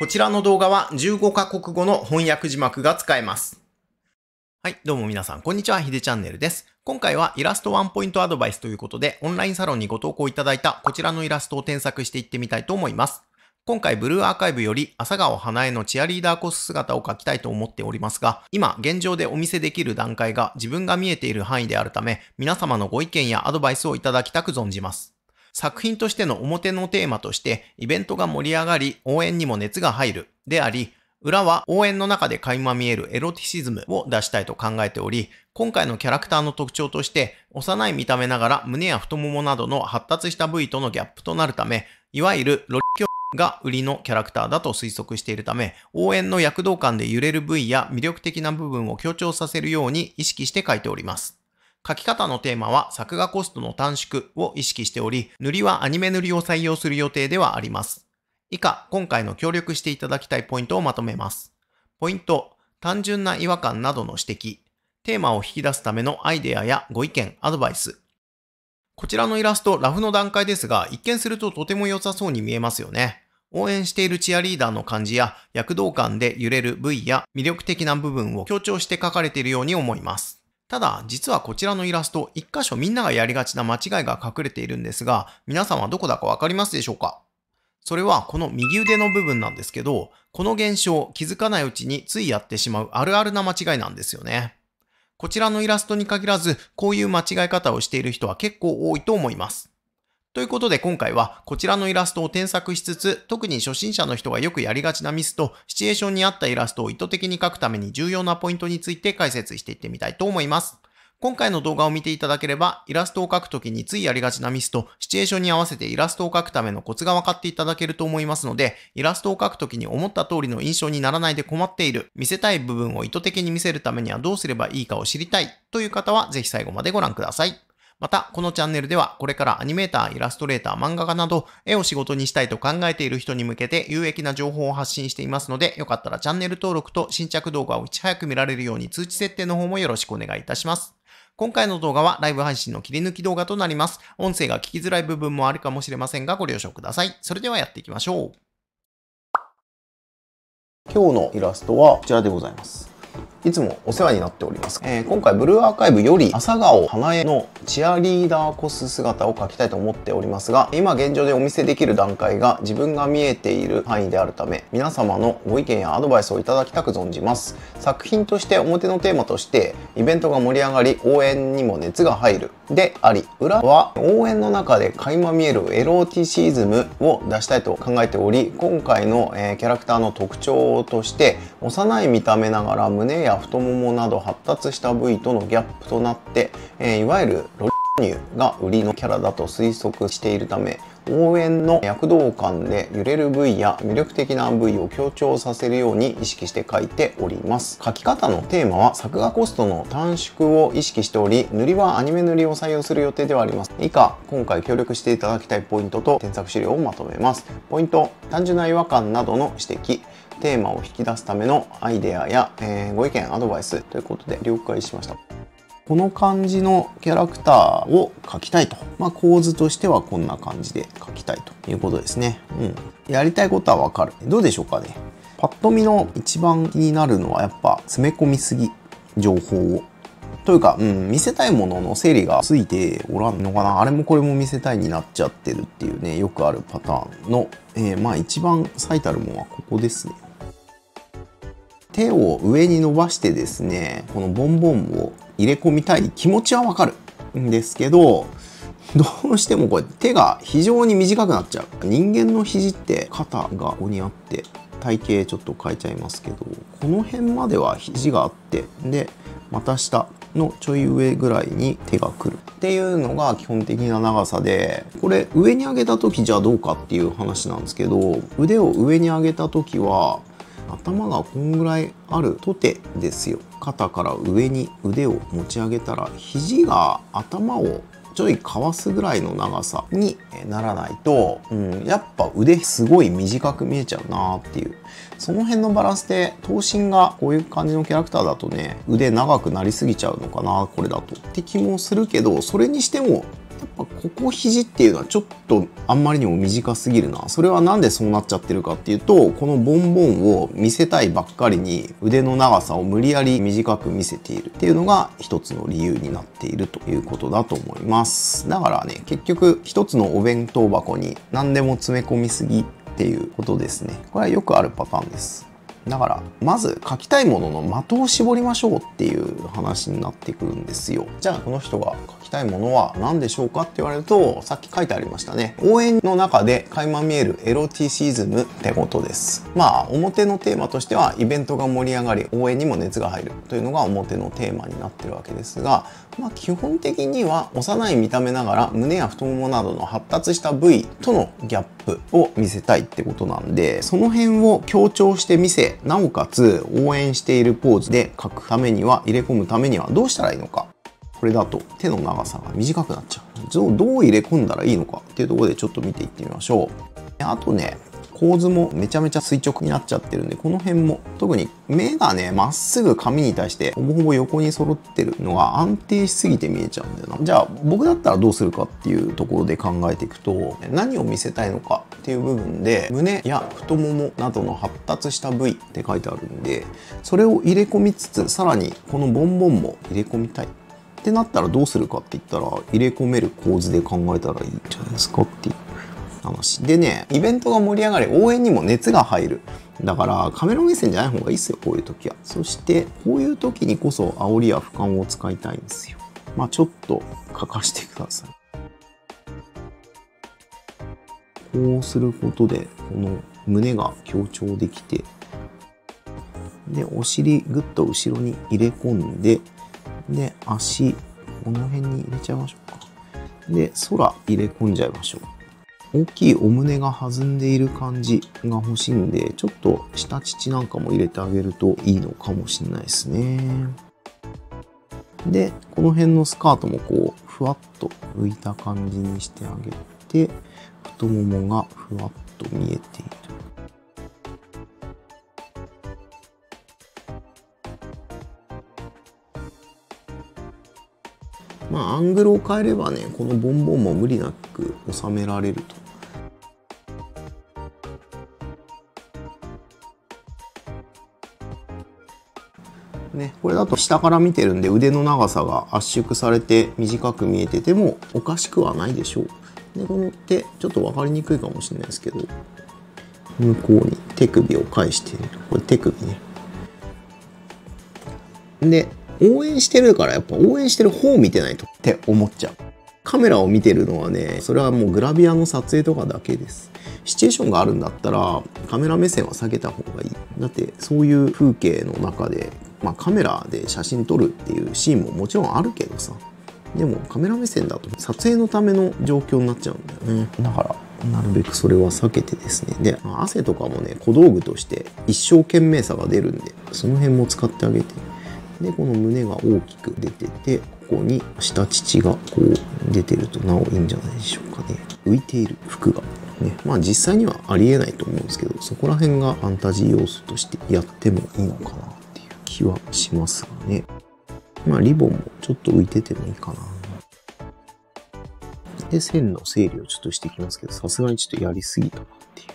こちらの動画は15カ国語の翻訳字幕が使えます。はい、どうも皆さん、こんにちは、ひでチャンネルです。今回はイラストワンポイントアドバイスということで、オンラインサロンにご投稿いただいたこちらのイラストを添削していってみたいと思います。今回、ブルーアーカイブより朝顔花江のチアリーダーコス姿を描きたいと思っておりますが、今、現状でお見せできる段階が自分が見えている範囲であるため、皆様のご意見やアドバイスをいただきたく存じます。作品としての表のテーマとして、イベントが盛り上がり、応援にも熱が入る、であり、裏は応援の中で垣間見えるエロティシズムを出したいと考えており、今回のキャラクターの特徴として、幼い見た目ながら胸や太ももなどの発達した部位とのギャップとなるため、いわゆるロリキョが売りのキャラクターだと推測しているため、応援の躍動感で揺れる部位や魅力的な部分を強調させるように意識して書いております。書き方のテーマは作画コストの短縮を意識しており、塗りはアニメ塗りを採用する予定ではあります。以下、今回の協力していただきたいポイントをまとめます。ポイント、単純な違和感などの指摘、テーマを引き出すためのアイデアやご意見、アドバイス。こちらのイラスト、ラフの段階ですが、一見するととても良さそうに見えますよね。応援しているチアリーダーの感じや躍動感で揺れる部位や魅力的な部分を強調して書かれているように思います。ただ、実はこちらのイラスト、一箇所みんながやりがちな間違いが隠れているんですが、皆さんはどこだかわかりますでしょうか？それはこの右腕の部分なんですけど、この現象、気づかないうちについやってしまうあるあるな間違いなんですよね。こちらのイラストに限らず、こういう間違い方をしている人は結構多いと思います。ということで今回はこちらのイラストを添削しつつ、特に初心者の人がよくやりがちなミスとシチュエーションに合ったイラストを意図的に描くために重要なポイントについて解説していってみたいと思います。今回の動画を見ていただければ、イラストを描くときについやりがちなミスとシチュエーションに合わせてイラストを描くためのコツが分かっていただけると思いますので、イラストを描くときに思った通りの印象にならないで困っている、見せたい部分を意図的に見せるためにはどうすればいいかを知りたいという方はぜひ最後までご覧ください。また、このチャンネルではこれからアニメーター、イラストレーター、漫画家など絵を仕事にしたいと考えている人に向けて有益な情報を発信していますので、よかったらチャンネル登録と新着動画をいち早く見られるように通知設定の方もよろしくお願いいたします。今回の動画はライブ配信の切り抜き動画となります。音声が聞きづらい部分もあるかもしれませんがご了承ください。それではやっていきましょう。今日のイラストはこちらでございます。いつもお世話になっております。今回ブルーアーカイブより朝顔花江のチアリーダーコス姿を描きたいと思っておりますが、今現状でお見せできる段階が自分が見えている範囲であるため、皆様のご意見やアドバイスをいただきたく存じます。作品として表のテーマとしてイベントが盛り上がり応援にも熱が入るであり、裏は応援の中で垣間見えるエロティシズムを出したいと考えており、今回のキャラクターの特徴として幼い見た目ながら胸や太ももなど発達した部位とのギャップとなって、いわゆるロリ乳が売りのキャラだと推測しているため、応援の躍動感で揺れる部位や魅力的な部位を強調させるように意識して書いております。書き方のテーマは作画コストの短縮を意識しており、塗りはアニメ塗りを採用する予定ではあります。以下、今回協力していただきたいポイントと添削資料をまとめます。ポイント、単純な違和感などの指摘、テーマを引き出すためのアイデアや、ご意見アドバイスということで了解しました。この感じのキャラクターを描きたいと。構図としてはこんな感じで描きたいということですね。やりたいことはわかる。どうでしょうかね。パッと見の一番気になるのはやっぱ詰め込みすぎ、情報を。というか、見せたいものの整理がついておらんのかな。あれもこれも見せたいになっちゃってるっていうね、よくあるパターンの、一番最たるものはここですね。手を上に伸ばしてですね、このボンボンを入れ込みたい気持ちはわかるんですけど、どうしてもこれ手が非常に短くなっちゃう。人間の肘って肩がここにあって、体型ちょっと変えちゃいますけど、この辺までは肘があって、で股下のちょい上ぐらいに手が来るっていうのが基本的な長さで、これ上に上げた時じゃあどうかっていう話なんですけど、腕を上に上げた時は頭がこんぐらいあるとてですよ。肩から上に腕を持ち上げたら肘が頭をちょいかわすぐらいの長さにならないと、やっぱ腕すごい短く見えちゃうなっていう、その辺のバランスで頭身がこういう感じのキャラクターだとね、腕長くなりすぎちゃうのかなこれだとって気もするけど、それにしてもぱここ肘っていうのはちょっとあんまりにも短すぎるな。それはなんでそうなっちゃってるかっていうと、このボンボンを見せたいばっかりに腕の長さを無理やり短く見せているっていうのが一つの理由になっているということだと思います。だからね、結局一つのお弁当箱に何でも詰め込みすぎっていうことですね。これはよくあるパターンです。だからまず書きたいものの的を絞りましょうっていう話になってくるんですよ。じゃあこの人が書きたいものは何でしょうかって言われると、さっき書いてありましたね。応援の中で垣間見えるエロティシズムってことです。まあ表のテーマとしてはイベントが盛り上がり応援にも熱が入るというのが表のテーマになってるわけですが、まあ基本的には幼い見た目ながら胸や太ももなどの発達した部位とのギャップを見せたいってことなんで、その辺を強調して見せ、なおかつ応援しているポーズで書くためには、入れ込むためにはどうしたらいいのか。これだと手の長さが短くなっちゃう。どう入れ込んだらいいのかっていうところでちょっと見ていってみましょう。あとね、構図もめちゃめちゃ垂直になっちゃってるんで、この辺も特に目がね、まっすぐ紙に対してほぼほぼ横に揃ってるのが安定しすぎて見えちゃうんだよな。じゃあ僕だったらどうするかっていうところで考えていくと、何を見せたいのかっていう部分で、胸や太ももなどの発達した部位って書いてあるんで、それを入れ込みつつ、さらにこのボンボンも入れ込みたいってなったらどうするかって言ったら、入れ込める構図で考えたらいいんじゃないですかっていう話でね、イベントが盛り上がり応援にも熱が入る。だからカメラ目線じゃない方がいいですよ、こういう時は。そしてこういう時にこそ煽りや俯瞰を使いたいんですよ。まあちょっと書かしてください。こうすることでこの胸が強調できて、でお尻ぐっと後ろに入れ込んで、で足この辺に入れちゃいましょうか。で空入れ込んじゃいましょう。大きいお胸が弾んでいる感じが欲しいんで、ちょっと下乳なんかも入れてあげるといいのかもしれないですね。で、この辺のスカートもこう、ふわっと浮いた感じにしてあげて、太ももがふわっと見えている。まあ、アングルを変えればね、このボンボンも無理なく収められると。ね、これだと下から見てるんで腕の長さが圧縮されて短く見えててもおかしくはないでしょう。で、この手、ちょっと分かりにくいかもしれないですけど、向こうに手首を返している。これ手首ね。で、応援してるからやっぱ応援してる方を見てないとって思っちゃう。カメラを見てるのはね、それはもうグラビアの撮影とかだけです。シチュエーションがあるんだったらカメラ目線は避けた方がいい。だってそういう風景の中で、まあ、カメラで写真撮るっていうシーンももちろんあるけどさ、でもカメラ目線だと撮影のための状況になっちゃうんだよね。だからなるべくそれは避けてですね。で、汗とかもね、小道具として一生懸命さが出るんで、その辺も使ってあげて。で、この胸が大きく出てて、ここに下乳がこう出てるとなおいいんじゃないでしょうかね。浮いている服が。ね、まあ実際にはありえないと思うんですけど、そこら辺がファンタジー要素としてやってもいいのかなっていう気はしますがね。まあリボンもちょっと浮いててもいいかな。で、線の整理をちょっとしていきますけど、さすがにちょっとやりすぎたなっていう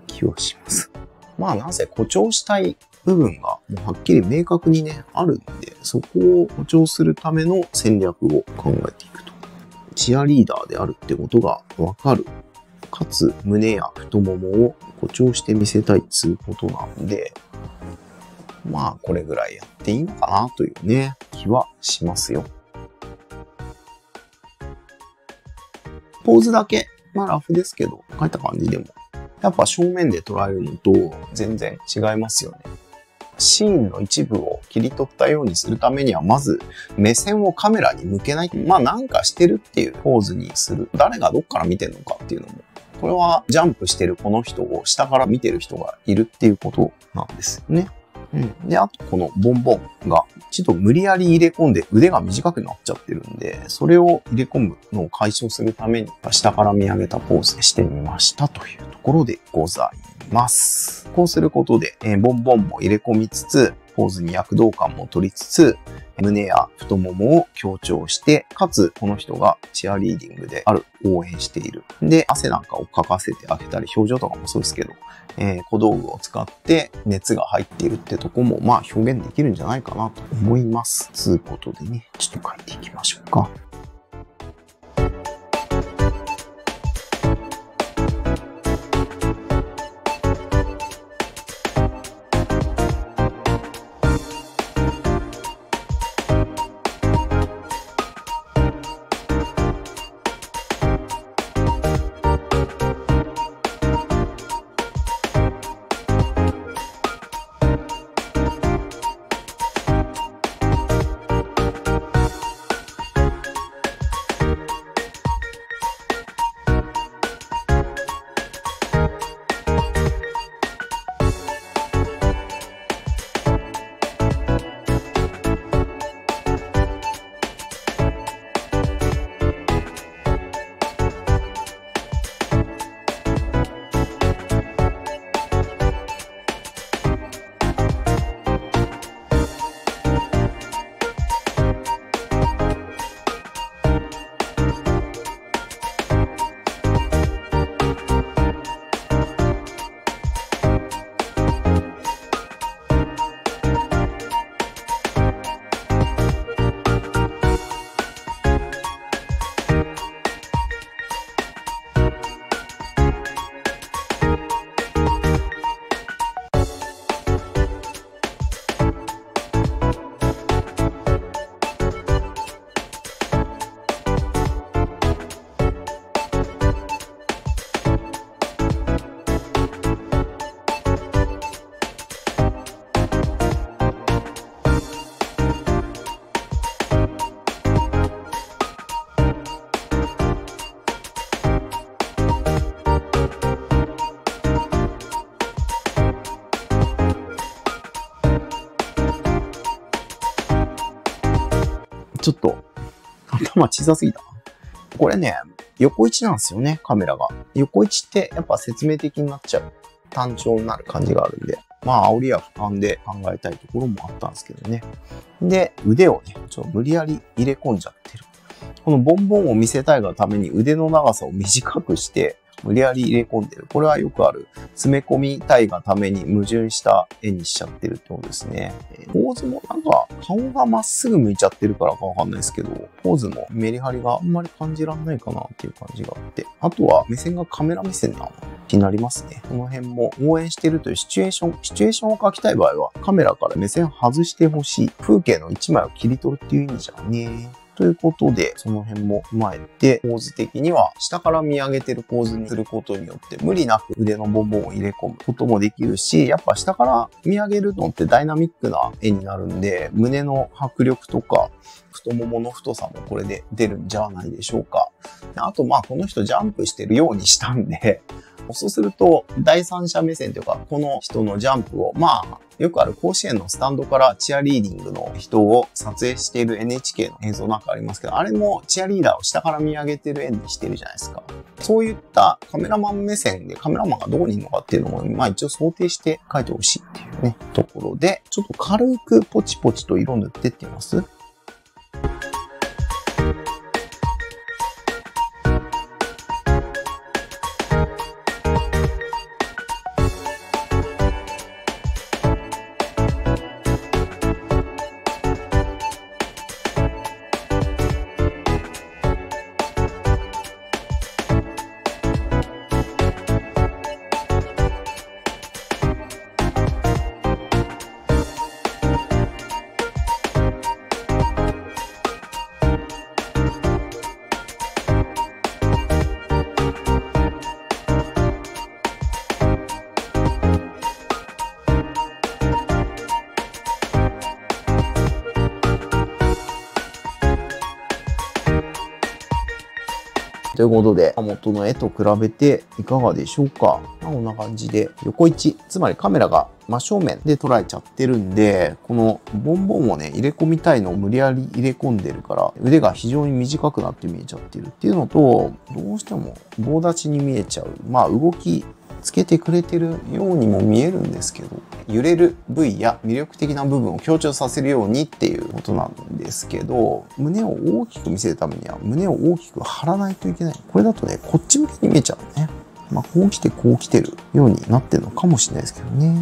気はします。まあなぜ誇張したい部分がもうはっきり明確にね、あるんで、そこを誇張するための戦略を考えていくと。チアリーダーであるってことがわかる。かつ胸や太ももを誇張して見せたいっつうことなんで、まあこれぐらいやっていいのかなというね、気はしますよ。ポーズだけ、まあラフですけど、書いた感じでも、やっぱ正面で捉えるのと全然違いますよね。シーンの一部を切り取ったようにするためには、まず目線をカメラに向けない。まあなんかしてるっていうポーズにする。誰がどっから見てるのかっていうのも、これはジャンプしてるこの人を下から見てる人がいるっていうことなんですよね。で、あとこのボンボンがちょっと無理やり入れ込んで腕が短くなっちゃってるんで、それを入れ込むのを解消するために下から見上げたポーズにしてみましたというところでございます。こうすることで、ボンボンも入れ込みつつ、ポーズに躍動感も取りつつ、胸や太ももを強調して、かつこの人がチアリーディングである、応援している。で、汗なんかをかかせてあげたり、表情とかもそうですけど、小道具を使って熱が入っているってとこも、まあ表現できるんじゃないかなと思います。つうことでね、ちょっと書いていきましょうか。ちょっと、頭小さすぎたな。これね、横位置なんですよね、カメラが。横位置ってやっぱ説明的になっちゃう。単調になる感じがあるんで。まあ、煽りや俯瞰で考えたいところもあったんですけどね。で、腕をね、ちょっと無理やり入れ込んじゃってる。このボンボンを見せたいがために腕の長さを短くして、無理やり入れ込んでる。これはよくある。詰め込みたいがために矛盾した絵にしちゃってるってことですね。ポーズもなんか顔がまっすぐ向いちゃってるからかわかんないですけど、ポーズもメリハリがあんまり感じらんないかなっていう感じがあって。あとは目線がカメラ目線なの気になりますね。この辺も応援してるというシチュエーションを描きたい場合はカメラから目線外してほしい。風景の一枚を切り取るっていう意味じゃんね。ということで、その辺も踏まえて、ポーズ的には下から見上げてるポーズにすることによって、無理なく腕のボンボンを入れ込むこともできるし、やっぱ下から見上げるのってダイナミックな絵になるんで、胸の迫力とか、太ももの太さもこれで出るんじゃないでしょうか。あと、まあ、この人ジャンプしてるようにしたんで、そうすると、第三者目線というか、この人のジャンプを、まあ、よくある甲子園のスタンドからチアリーディングの人を撮影している NHK の映像なんかありますけど、あれもチアリーダーを下から見上げてる絵にしてるじゃないですか。そういったカメラマン目線でカメラマンがどこにいるのかっていうのも、まあ一応想定して描いてほしいっていうね、ところで、ちょっと軽くポチポチと色塗ってってみます。ということで、元の絵と比べていかがでしょうか。こんな感じで、横位置、つまりカメラが真正面で捉えちゃってるんで、このボンボンをね、入れ込みたいのを無理やり入れ込んでるから、腕が非常に短くなって見えちゃってるっていうのと、どうしても棒立ちに見えちゃう。まあ動きつけてくれてるようにも見えるんですけど、揺れる部位や魅力的な部分を強調させるようにっていうことなんですけど、胸を大きく見せるためには胸を大きく張らないといけない。これだとね、こっち向きに見えちゃうね。こう来てこう来てるようになってるのかもしれないですけどね。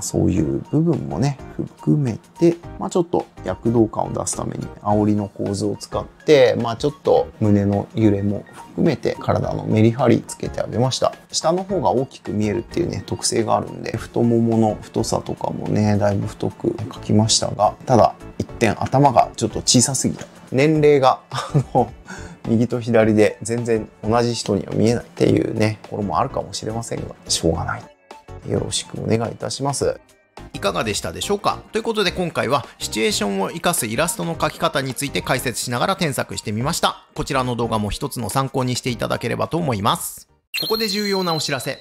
そういう部分もね、含めて、ちょっと躍動感を出すために煽りの構図を使って、ちょっと胸の揺れも含めて体のメリハリつけてあげました。下の方が大きく見えるっていうね、特性があるんで、太ももの太さとかもね、だいぶ太く描きましたが、ただ一点頭がちょっと小さすぎた。年齢が、右と左で全然同じ人には見えないっていうね、ところもあるかもしれませんが、しょうがない。よろしくお願いいたします。いかがでしたでしょうか？ということで今回はシチュエーションを活かすイラストの描き方について解説しながら添削してみました。こちらの動画も一つの参考にしていただければと思います。ここで重要なお知らせ。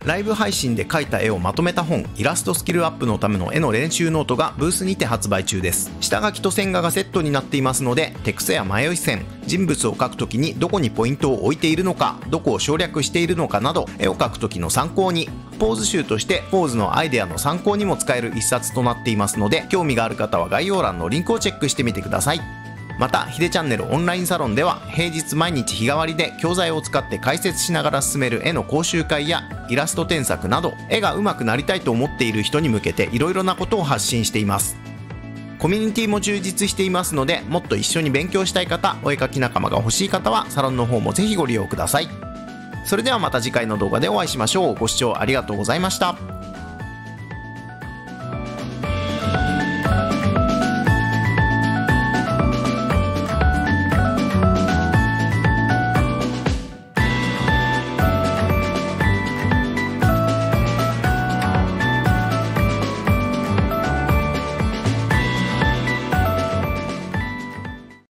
ライブ配信で描いた絵をまとめた本、イラストスキルアップのための絵の練習ノートがブースにて発売中です。下書きと線画がセットになっていますので、手癖や迷い線、人物を描くときにどこにポイントを置いているのか、どこを省略しているのかなど、絵を描くときの参考に、ポーズ集としてポーズのアイデアの参考にも使える一冊となっていますので、興味がある方は概要欄のリンクをチェックしてみてください。また、ヒデチャンネルオンラインサロンでは平日毎日日替わりで教材を使って解説しながら進める絵の講習会やイラスト添削など、絵が上手くなりたいと思っている人に向けていろいろなことを発信しています。コミュニティも充実していますので、もっと一緒に勉強したい方、お絵描き仲間が欲しい方はサロンの方もぜひご利用ください。それではまた次回の動画でお会いしましょう。ご視聴ありがとうございました。